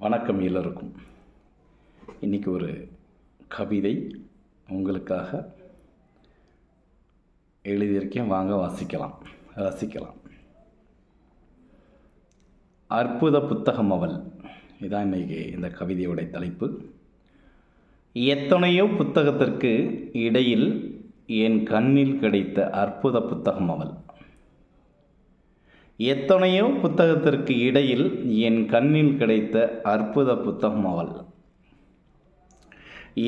வணக்கம் எல்லோருக்கும். இன்றைக்கி ஒரு கவிதை உங்களுக்காக எழுதியிருக்கேன். வாங்க ரசிக்கலாம். அற்புத புத்தகம் அவள். இதான் இன்றைக்கி இந்த கவிதையோடைய தலைப்பு. எத்தனையோ புத்தகத்திற்கு இடையில் என் கண்ணில் கிடைத்த அற்புத புத்தகம் அவள். எத்தனையோ புத்தகத்திற்கு இடையில் என் கண்ணில் கிடைத்த அற்புத புத்தகம் அவள்.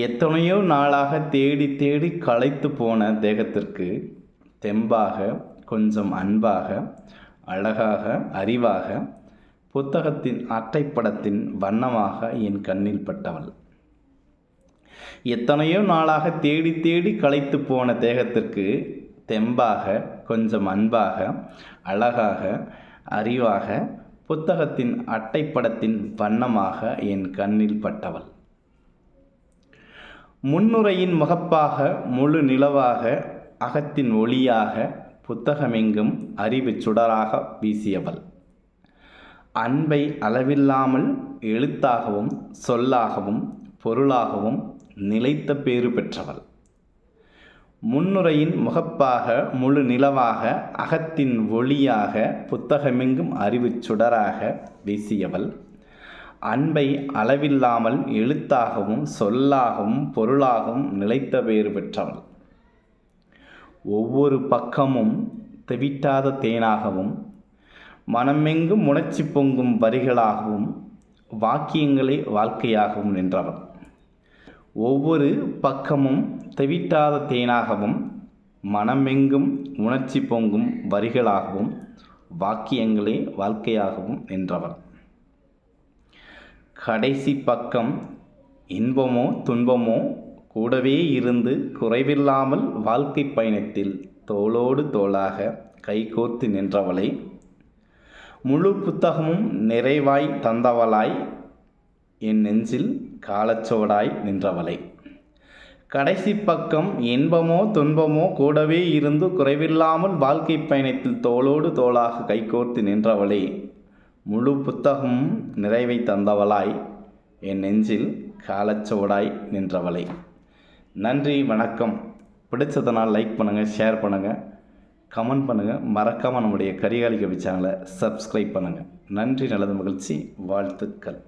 எத்தனையோ நாளாக தேடி தேடி களைத்து போன தேகத்திற்கு தெம்பாக, கொஞ்சம் அன்பாக, அழகாக, அறிவாக, புத்தகத்தின் அட்டைப்படத்தின் வண்ணமாக என் கண்ணில் பட்டவள். எத்தனையோ நாளாக தேடி தேடி களைத்து போன தேகத்திற்கு தெம்பாக, கொஞ்சம் அன்பாக, அழகாக, அறிவாக, புத்தகத்தின் அட்டைப்படத்தின் வண்ணமாக என் கண்ணில் பட்டவள். முன்னுரையின் முகப்பாக, முழு நிலவாக, அகத்தின் ஒளியாக, புத்தகமெங்கும் அறிவு சுடராக வீசியவள். அன்பை அளவில்லாமல் எழுத்தாகவும் சொல்லாகவும் பொருளாகவும் நிலைத்த பேறு பெற்றவள். முன்னுரையின் முகப்பாக, முழு நிலவாக, அகத்தின் ஒளியாக, புத்தகமெங்கும் அறிவு சுடராக வீசியவள். அன்பை அளவில்லாமல் எழுத்தாகவும் சொல்லாகவும் பொருளாகவும் நிலைத்த பேறு பெற்றவள். ஒவ்வொரு பக்கமும் தெவிட்டாத தேனாகவும், மனமெங்கும் உணர்ச்சி பொங்கும் வரிகளாகவும், வாக்கியங்களே வாழ்க்கையாகவும் நின்றவள். ஒவ்வொரு பக்கமும் தெவிட்டாத தேனாகவும், மனமெங்கும் உணர்ச்சி பொங்கும் வரிகளாகவும், வாக்கியங்களே வாழ்க்கையாகவும் நின்றவள். கடைசி பக்கம் இன்பமோ துன்பமோ கூடவே இருந்து குறைவில்லாமல் வாழ்க்கை பயணத்தில் தோளோடு தோளாக கைகோர்த்து நின்றவளை, முழு புத்தகமும் நிறைவாய் தந்தவளாய், என் நெஞ்சில் காலச்சோடாய் நின்றவளை. கடைசி பக்கம் இன்பமோ துன்பமோ கூடவே இருந்து குறைவில்லாமல் வாழ்க்கை பயணத்தில் தோளோடு தோளாக கைகோர்த்து நின்றவளை, முழு புத்தகமும் நிறைவை தந்தவளாய், என் நெஞ்சில் காலச்சோடாய் நின்றவளை. நன்றி, வணக்கம். பிடிச்சதனால் லைக் பண்ணுங்கள், ஷேர் பண்ணுங்கள், கமெண்ட் பண்ணுங்கள். மறக்காமல் நம்முடைய கரிகாலி கவி சேனலை சப்ஸ்கிரைப் பண்ணுங்கள். நன்றி, நல்லது, மகிழ்ச்சி, வாழ்த்துக்கள்.